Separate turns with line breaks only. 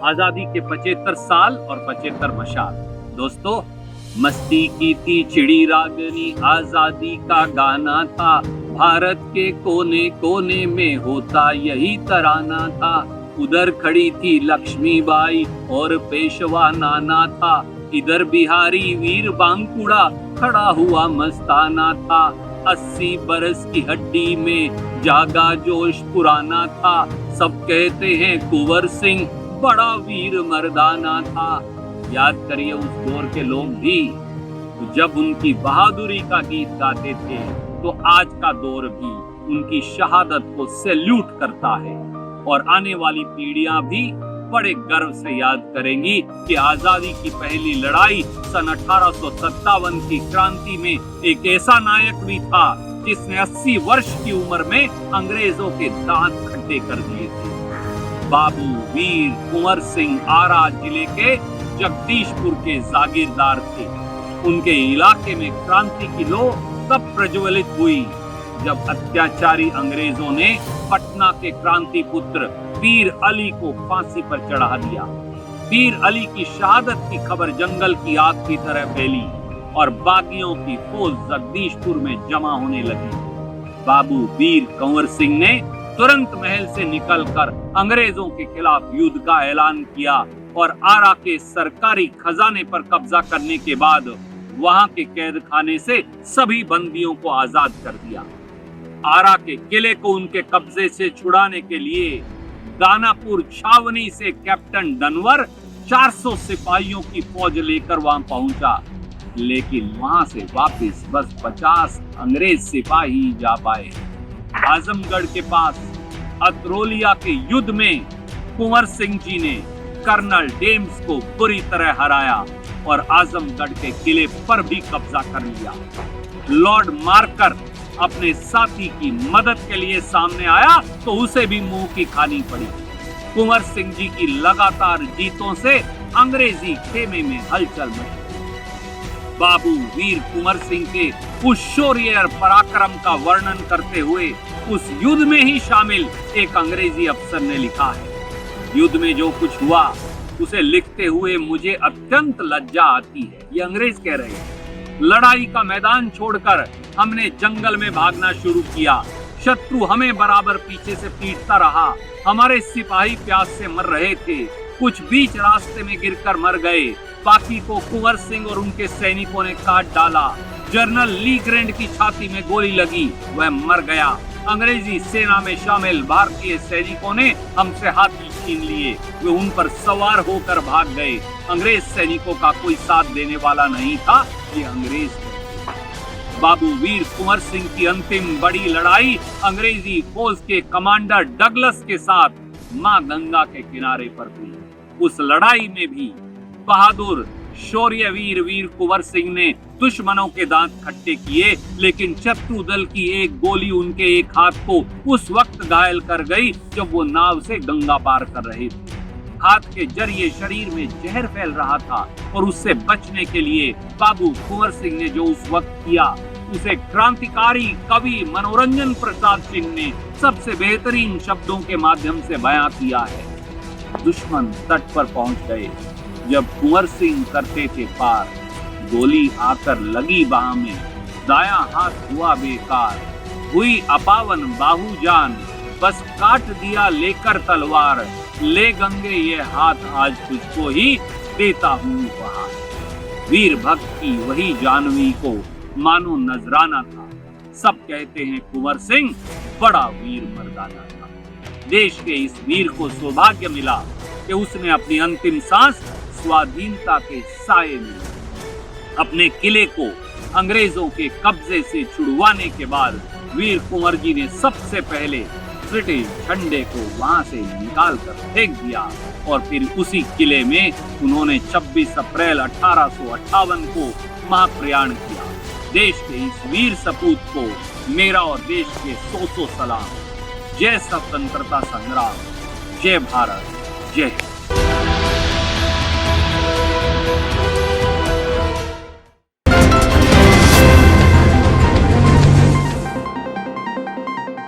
आजादी के 75 साल और 75 मशाल। दोस्तों, मस्ती की थी चिड़ी रागनी, आजादी का गाना था, भारत के कोने कोने में होता यही तराना था। उधर खड़ी थी लक्ष्मीबाई और पेशवा नाना था, इधर बिहारी वीर बांकुड़ा खड़ा हुआ मस्ताना था। 80 बरस की हड्डी में जागा जोश पुराना था, सब कहते हैं कुंवर सिंह बड़ा वीर मर्दाना था। याद करिए उस दौर के लोग भी जब उनकी बहादुरी का गीत गाते थे, तो आज का दौर भी उनकी शहादत को सैल्यूट करता है। और आने वाली पीढ़ियां भी बड़े गर्व से याद करेंगी कि आजादी की पहली लड़ाई सन 1857 की क्रांति में एक ऐसा नायक भी था जिसने 80 वर्ष की उम्र में अंग्रेजों के दांत खट्टे कर दिए थे। बाबू वीर कुंवर सिंह आरा जिले के जगदीशपुर के जागीरदार थे। उनके इलाके में क्रांति की लौ तब प्रज्वलित हुई जब अत्याचारी अंग्रेजों ने पटना के क्रांति पुत्र वीर अली को फांसी पर चढ़ा दिया। वीर अली की शहादत की खबर जंगल की आग की तरह फैली और बागियों की फौज जगदीशपुर में जमा होने लगी। बाबू वीर कुंवर सिंह ने तुरंत महल से निकलकर अंग्रेजों के खिलाफ युद्ध का ऐलान किया और आरा के सरकारी खजाने पर कब्जा करने के बाद वहां के कैद खाने से सभी बंदियों को आजाद कर दिया। आरा के किले को उनके कब्जे से छुड़ाने के लिए दानापुर छावनी से कैप्टन डनवर 400 सिपाहियों की फौज लेकर वहां पहुंचा, लेकिन वहां से वापस बस 50 अंग्रेज सिपाही जा पाए। आजमगढ़ के पास अतरोलिया के युद्ध में कुंवर सिंह जी ने कर्नल डेम्स को बुरी तरह हराया और आजमगढ़ के किले पर भी कब्जा कर लिया। लॉर्ड मार्कर अपने साथी की मदद के लिए सामने आया तो उसे भी मुंह की खानी पड़ी। कुंवर सिंह जी की लगातार जीतों से अंग्रेजी खेमे में हलचल मची। बाबू वीर कुंवर सिंह के उस शौर्य और पराक्रम का वर्णन करते हुए उस युद्ध में ही शामिल एक अंग्रेजी अफसर ने लिखा है, युद्ध में जो कुछ हुआ उसे लिखते हुए मुझे अत्यंत लज्जा आती है। ये अंग्रेज कह रहे हैं। लड़ाई का मैदान छोड़कर हमने जंगल में भागना शुरू किया। शत्रु हमें बराबर पीछे से पीटता रहा। हमारे सिपाही प्यास से मर रहे थे, कुछ बीच रास्ते में गिरकर मर गए, बाकी को कुंवर सिंह और उनके सैनिकों ने काट डाला। जनरल ली ग्रैंड की छाती में गोली लगी, वह मर गया। अंग्रेजी सेना में शामिल भारतीय सैनिकों ने हमसे हाथी छीन लिए, वे उन पर सवार होकर भाग गए। अंग्रेज सैनिकों का कोई साथ देने वाला नहीं था, ये अंग्रेज थे। बाबू वीर कुंवर सिंह की अंतिम बड़ी लड़ाई अंग्रेजी फौज के कमांडर डगलस के साथ मां गंगा के किनारे पर हुई। उस लड़ाई में भी बहादुर शौर्यवीर वीर कुंवर सिंह ने दुश्मनों के दांत खट्टे किए, लेकिन शत्रु दल की एक गोली उनके एक हाथ को उस वक्त घायल कर गई जब वो नाव से गंगा पार कर रहे थे। हाथ के जरिए शरीर में जहर फैल रहा था और उससे बचने के लिए बाबू कुंवर सिंह ने जो उस वक्त किया उसे क्रांतिकारी कवि मनोरंजन प्रसाद सिंह ने सबसे बेहतरीन शब्दों के माध्यम से बयां किया है। दुश्मन तट पर पहुंच गए, जब कुंवर सिंह करते थे पार, गोली आकर लगी बाह में, दायां हाथ हुआ बेकार, हुई अपावन बाहु जान, बस काट दिया लेकर तलवार, ले गंगे ये हाथ आज तुझको ही देता हूँ उपहार। वीर भक्त की वही जानवी को मानो नजराना था। सब कहते हैं कुंवर सिंह बड़ा वीर मर्दाना था। देश के इस वीर को सौभाग्य मिला कि उसने अपनी अंतिम सांस स्वाधीनता के साए में अपने किले को अंग्रेजों के कब्जे से छुड़वाने के बाद वीर कुंवर जी ने सबसे पहले ब्रिटिश झंडे को वहां से निकाल कर फेंक दिया और फिर उसी किले में उन्होंने 26 अप्रैल 1858 को महाप्रयाण किया। देश के इस वीर सपूत को मेरा और देश के 100 सलाम। जय स्वतंत्रता संग्राम, जय भारत, जय हिंद।